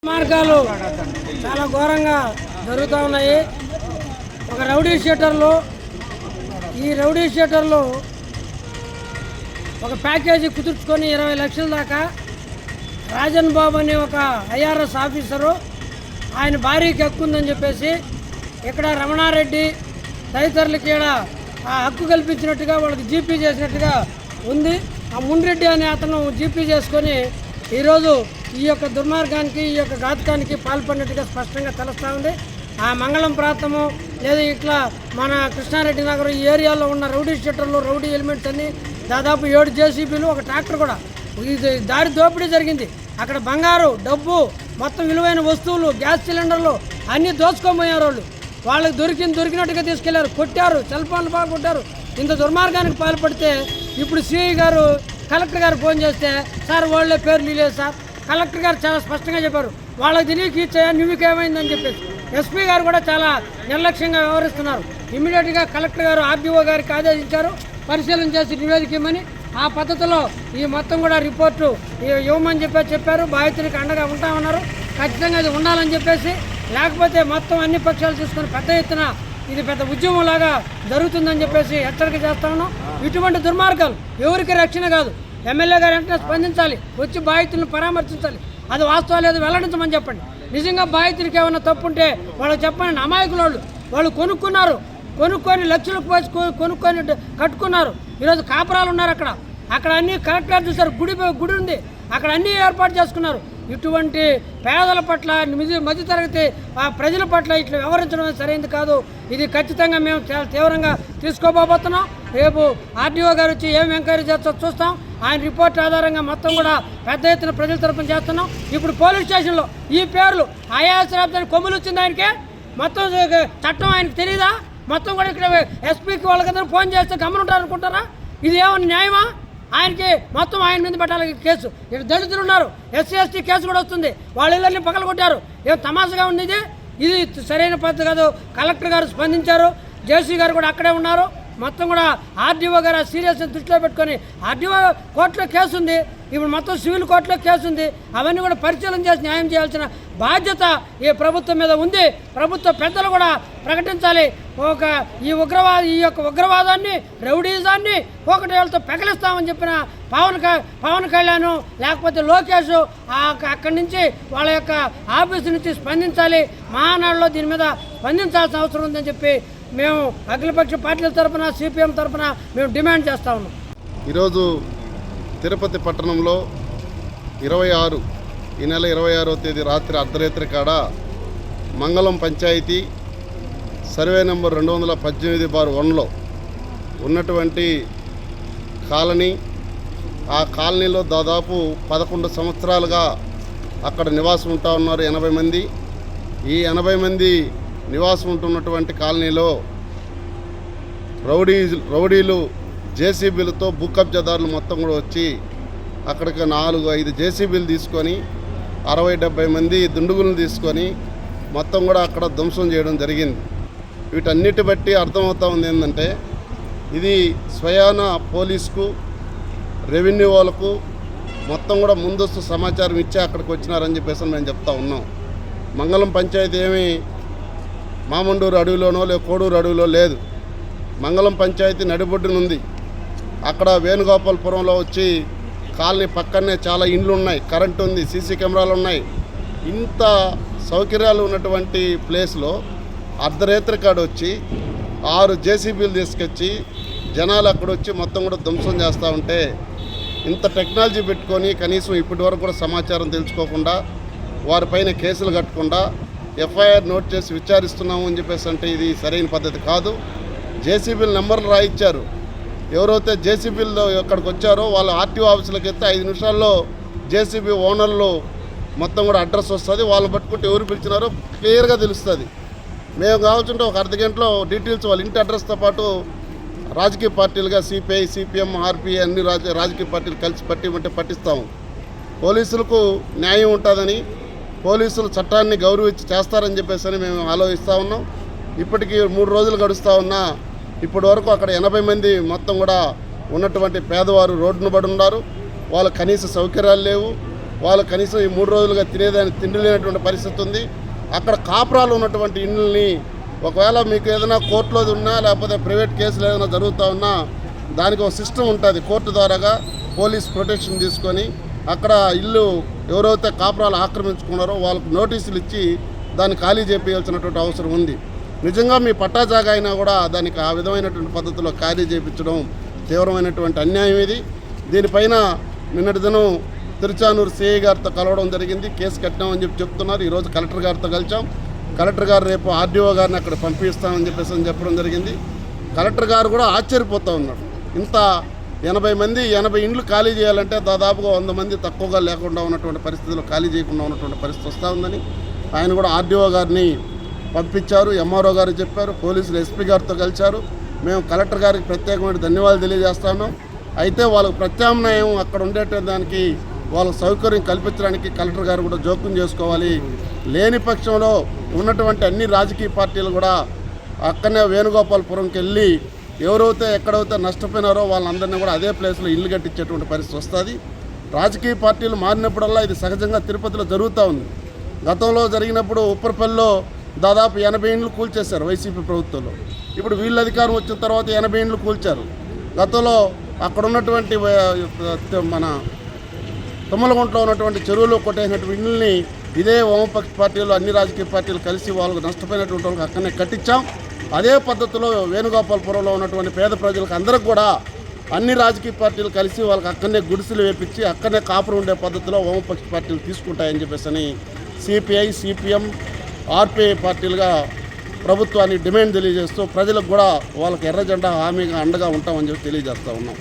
మార్గాలు చాలా ఘోరంగా జరుగుతూ ఉన్నాయి. ఒక రౌడీ షీటర్లు ఈ రౌడీ షీటర్లు ఒక ప్యాకేజీ కుదుర్చుకొని 20 లక్షల దాకా రాజన్ బాబు అనే ఒక ఐఆర్ఎస్ ఆఫీసరు ఆయన భార్యకి హక్కు ఉందని చెప్పేసి ఇక్కడ రమణారెడ్డి తదితరులకి ఇక్కడ ఆ హక్కు కల్పించినట్టుగా వాళ్ళకి జీపీ చేసినట్టుగా ఉంది. ఆ మున్రెడ్డి అనే అతను జీపీ చేసుకొని ఈరోజు ఈ యొక్క దుర్మార్గానికి ఈ యొక్క ఘాతకానికి పాల్పడినట్టుగా స్పష్టంగా తెలుస్తూ ఉంది. ఆ మంగళం ప్రాంతము లేదా ఇట్లా మన కృష్ణారెడ్డి నగరం ఈ ఏరియాలో ఉన్న రౌడీ షీటర్లు రౌడీ ఎలిమెంట్స్ అన్ని దాదాపు 7 జేసీబీలు ఒక ట్రాక్టర్ కూడా ఇది దారి దోపిడీ జరిగింది. అక్కడ బంగారు డబ్బు మొత్తం విలువైన వస్తువులు గ్యాస్ సిలిండర్లు అన్నీ దోచుకోబోయారు. వాళ్ళకి దొరికినట్టుగా తీసుకెళ్లారు, కొట్టారు, సెల్ ఫోన్లు బాగా కొట్టారు. ఇంత దుర్మార్గానికి పాల్పడితే ఇప్పుడు సిఐ గారు కలెక్టర్ గారు ఫోన్ చేస్తే సార్ వాళ్ళే పేర్లు లేదు సార్. కలెక్టర్ గారు చాలా స్పష్టంగా చెప్పారు వాళ్ళకి తెలియక ఇచ్చాయా నువ్వుకేమైందని చెప్పేసి. ఎస్పీ గారు కూడా చాలా నిర్లక్ష్యంగా వ్యవహరిస్తున్నారు. ఇమ్మీడియట్గా కలెక్టర్ గారు ఆర్డీఓ గారికి ఆదేశించారు పరిశీలన చేసి నివేదిక ఇవ్వమని. ఆ పద్ధతిలో ఈ మొత్తం కూడా రిపోర్టు ఇవ్వమని చెప్పారు. బాధితులకు అండగా ఉంటామన్నారు. ఖచ్చితంగా అది ఉండాలని చెప్పేసి, లేకపోతే మొత్తం అన్ని పక్షాలు తీసుకొని పెద్ద ఎత్తున ఇది పెద్ద ఉద్యమంలాగా జరుగుతుందని చెప్పేసి హెచ్చరిక చేస్తా ఉన్నాం. ఇటువంటి దుర్మార్గాలు ఎవరికి రక్షణ కాదు. ఎమ్మెల్యే గారు వెంటనే స్పందించాలి, వచ్చి బాధితులను పరామర్శించాలి. అది వాస్తవం లేదు వెల్లడించమని చెప్పండి. నిజంగా బాధితులకి ఏమైనా తప్పు ఉంటే వాళ్ళకి చెప్పండి. అమాయకులు వాళ్ళు కొనుక్కొని లక్షలకు పోసి కొనుక్కొని కట్టుకున్నారు. ఈరోజు కాపురాలు ఉన్నారు అక్కడ అన్నీ కలెక్టర్ చూసారు. గుడి ఉంది, అక్కడ అన్నీ ఏర్పాటు చేసుకున్నారు. ఇటువంటి పేదల పట్ల మధ్యతరగతి ప్రజల పట్ల ఇట్లా వ్యవహరించడం సరైనది కాదు. ఇది ఖచ్చితంగా మేము చాలా తీవ్రంగా తీసుకోబోతున్నాం. రేపు ఆర్డీఓ గారు వచ్చి ఏం ఎంక్వైరీ చేస్తో చూస్తాం. ఆయన రిపోర్ట్ ఆధారంగా మొత్తం కూడా పెద్ద ఎత్తున ప్రజల తరఫున చేస్తున్నాం. ఇప్పుడు పోలీస్ స్టేషన్లో ఈ పేర్లు ఐఏఎస్ రాబోతున్న కొమ్ములు వచ్చింది ఆయనకి. మొత్తం చట్టం ఆయనకు తెలియదా? మొత్తం కూడా ఇక్కడ ఎస్పీకి వాళ్ళకందరూ ఫోన్ చేస్తే గమనుంటారు అనుకుంటారా? ఇది ఏమన్నా న్యాయమా? ఆయనకి మొత్తం ఆయన మీద పెట్టాలి కేసు. ఇక్కడ దళితులు ఉన్నారు, ఎస్సీ ఎస్టీ కేసు కూడా వస్తుంది. వాళ్ళ ఇళ్ళని పగలగొట్టారు. ఏం తమాషగా ఉంది ఇది సరైన పద్ధతి కాదు. కలెక్టర్ గారు స్పందించారు, జేసీ గారు కూడా అక్కడే ఉన్నారు. మొత్తం కూడా ఆర్డీఓ గారు సీరియస్ దృష్టిలో పెట్టుకొని ఆర్డీఓ కోర్టులో కేసు ఉంది. ఇప్పుడు మొత్తం సివిల్ కోర్టులో కేసు ఉంది. అవన్నీ కూడా పరిశీలన చేసి న్యాయం చేయాల్సిన బాధ్యత ఈ ప్రభుత్వం మీద ఉంది. ప్రభుత్వ పెద్దలు కూడా ప్రకటించాలి. ఈ యొక్క ఉగ్రవాదాన్ని రౌడీజాన్ని ఒకటేళ్ళతో పెకలిస్తామని చెప్పిన పవన్ కళ్యాణ్ లేకపోతే లోకేష్ అక్కడి నుంచి వాళ్ళ యొక్క ఆఫీసు నుంచి స్పందించాలి. మహానాడులో దీని మీద స్పందించాల్సిన అవసరం ఉందని చెప్పి మేము అఖిలపక్ష పార్టీల తరఫున సిపిఎం తరఫున మేము డిమాండ్ చేస్తూ ఉన్నాం. ఈరోజు తిరుపతి పట్టణంలో 26 ఈ నెల 26వ తేదీ రాత్రి అర్ధరాత్రి కాడ మంగళం పంచాయతీ సర్వే నెంబర్ 218/1లో ఉన్నటువంటి కాలనీ. ఆ కాలనీలో దాదాపు 11 సంవత్సరాలుగా అక్కడ నివాసం ఉంటా ఉన్నారు 80 మంది. ఈ 80 మంది నివాసం ఉంటున్నటువంటి కాలనీలో రౌడీలు జేసీబీలతో భూ కబ్జాదారులు మొత్తం కూడా వచ్చి అక్కడికి 4-5 జేసీబీలు తీసుకొని 60-70 మంది దుండుగులను తీసుకొని మొత్తం కూడా అక్కడ ధ్వంసం చేయడం జరిగింది. వీటన్నిటి బట్టి అర్థమవుతా ఉంది ఏంటంటే ఇది స్వయాన పోలీసుకు రెవెన్యూ వాళ్ళకు మొత్తం కూడా ముందస్తు సమాచారం ఇచ్చి అక్కడికి వచ్చినారని చెప్పేసి మేము చెప్తా ఉన్నాం. మంగళం పంచాయతీ ఏమి మామండూరు అడవిలోనో లేదా కోడూరు అడవిలో లేదు. మంగళం పంచాయతీ నడిబొడ్డునుంది. అక్కడ వేణుగోపాలపురంలో వచ్చి కాలనీ పక్కనే చాలా ఇండ్లు ఉన్నాయి, కరెంటు ఉంది, సీసీ కెమెరాలు ఉన్నాయి. ఇంత సౌకర్యాలు ఉన్నటువంటి ప్లేస్లో అర్ధరాత్రి కాడ వచ్చి 6 జేసీబీలు తీసుకొచ్చి జనాలు అక్కడ వచ్చి మొత్తం కూడా ధ్వంసం చేస్తూ ఉంటే ఇంత టెక్నాలజీ పెట్టుకొని కనీసం ఇప్పటి వరకు కూడా సమాచారం తెలుసుకోకుండా వారిపైన కేసులు కట్టకుండా ఎఫ్ఐఆర్ నోట్ చేసి విచారిస్తున్నాము అని చెప్పేసి అంటే ఇది సరైన పద్ధతి కాదు. జేసీబీల నెంబర్లు రాయించారు. ఎవరైతే జేసీబీల్లో ఎక్కడికి వచ్చారో వాళ్ళ ఆర్టీఓ ఆఫీసులకు ఎత్తే 5 నిమిషాల్లో జేసీబీ ఓనర్లు మొత్తం కూడా అడ్రస్ వస్తుంది. వాళ్ళు పట్టుకుంటే ఎవరు పిలిచినారో క్లియర్గా తెలుస్తుంది. మేము కావాల్సింటే ఒక అర్ధ గంటలో డీటెయిల్స్ వాళ్ళ ఇంటి అడ్రస్తో పాటు రాజకీయ పార్టీలుగా సిపిఐ, సిపిఎం, ఆర్పీఐ అన్ని రాజకీయ పార్టీలు కలిసి పట్టిమంటే పట్టిస్తాము. పోలీసులకు న్యాయం ఉంటుందని, పోలీసులు చట్టాన్ని గౌరవించి చేస్తారని చెప్పేసి మేము ఆలోచిస్తూ ఉన్నాం. ఇప్పటికీ 3 రోజులు గడుస్తూ ఉన్నా ఇప్పటి వరకు అక్కడ 80 మంది మొత్తం కూడా ఉన్నటువంటి పేదవారు రోడ్డును పడి ఉన్నారు. వాళ్ళ కనీస సౌకర్యాలు లేవు. వాళ్ళు కనీసం ఈ 3 రోజులుగా తిండి లేనటువంటి పరిస్థితి ఉంది. అక్కడ కాపురాలు ఉన్నటువంటి ఇళ్ళని ఒకవేళ మీకు ఏదైనా కోర్టులో ఉన్నా లేకపోతే ప్రైవేట్ కేసులు ఏదైనా జరుగుతూ ఉన్నా దానికి ఒక సిస్టమ్ ఉంటుంది. కోర్టు ద్వారాగా పోలీస్ ప్రొటెక్షన్ తీసుకొని అక్కడ ఇల్లు ఎవరైతే కాపురాలు ఆక్రమించుకున్నారో వాళ్ళకు నోటీసులు ఇచ్చి దాన్ని ఖాళీ చేయించాల్సినటువంటి అవసరం ఉంది. నిజంగా మీ పట్టా జాగా అయినా కూడా దానికి ఆ విధమైనటువంటి పద్ధతిలో ఖాళీ చేయించడం తీవ్రమైనటువంటి అన్యాయం ఇది. దీనిపైన నిన్నటి దినం తిరుచానూరు సిఐ గారితో కలవడం జరిగింది. కేసు కట్టినామని చెప్తున్నారు. ఈరోజు కలెక్టర్ గారితో కలిసాం. కలెక్టర్ గారు రేపు ఆర్డీఓ గారిని అక్కడ పంపిస్తామని చెప్పడం జరిగింది. కలెక్టర్ గారు కూడా ఆశ్చర్యపోతూ ఉన్నాడు. ఇంత 80 మంది 80 ఇండ్లు ఖాళీ చేయాలంటే దాదాపుగా 100 మంది తక్కువగా లేకుండా ఉన్నటువంటి పరిస్థితుల్లో ఖాళీ చేయకుండా ఉన్నటువంటి పరిస్థితి వస్తూ ఉందని ఆయన కూడా ఆర్డీఓ గారిని పంపించారు. ఎంఆర్ఓ గారు చెప్పారు. పోలీసులు ఎస్పీ గారితో కలిశారు. మేము కలెక్టర్ గారికి ప్రత్యేకమైన ధన్యవాదాలు తెలియజేస్తున్నాం. అయితే వాళ్ళకు ప్రత్యామ్నాయం అక్కడ ఉండేటువంటి దానికి వాళ్ళకు సౌకర్యం కల్పించడానికి కలెక్టర్ గారు కూడా జోక్యం చేసుకోవాలి. లేని పక్షంలో ఉన్నటువంటి అన్ని రాజకీయ పార్టీలు కూడా అక్కడనే వేణుగోపాలపురంకి వెళ్ళి ఎవరైతే ఎక్కడైతే నష్టపోయినారో వాళ్ళందరినీ కూడా అదే ప్లేస్లో ఇల్లు కట్టించేటువంటి పరిస్థితి వస్తుంది. రాజకీయ పార్టీలు మారినప్పుడల్లా ఇది సహజంగా తిరుపతిలో జరుగుతూ ఉంది. గతంలో జరిగినప్పుడు ఉప్పరపల్లిలో దాదాపు 80 ఇండ్లు కూల్చేశారు వైసీపీ ప్రభుత్వంలో. ఇప్పుడు వీళ్ళ అధికారం వచ్చిన తర్వాత 80 ఇండ్లు కూల్చారు. గతంలో అక్కడ ఉన్నటువంటి మన తుమ్మలగుంటలో ఉన్నటువంటి చెరువులో కొట్టేసినటువంటి ఇండ్లని ఇదే వామపక్ష పార్టీలు అన్ని రాజకీయ పార్టీలు కలిసి వాళ్ళకు నష్టపోయినటువంటి వాళ్ళకి అక్కడనే కట్టించాం. అదే పద్ధతిలో వేణుగోపాలపురంలో ఉన్నటువంటి పేద ప్రజలకు అందరికి కూడా అన్ని రాజకీయ పార్టీలు కలిసి వాళ్ళకి అక్కడనే గుడిసెలు వేపించి అక్కడనే కాపురం ఉండే పద్ధతిలో వామపక్ష పార్టీలు తీసుకుంటాయని చెప్పేసి సిపిఐ, సిపిఎం, ఆర్పిఐ పార్టీలుగా ప్రభుత్వాన్ని డిమాండ్ తెలియజేస్తూ ప్రజలకు కూడా వాళ్ళకి ఎర్ర జెండా హామీగా అండగా ఉంటామని చెప్పి తెలియజేస్తూ ఉన్నాం.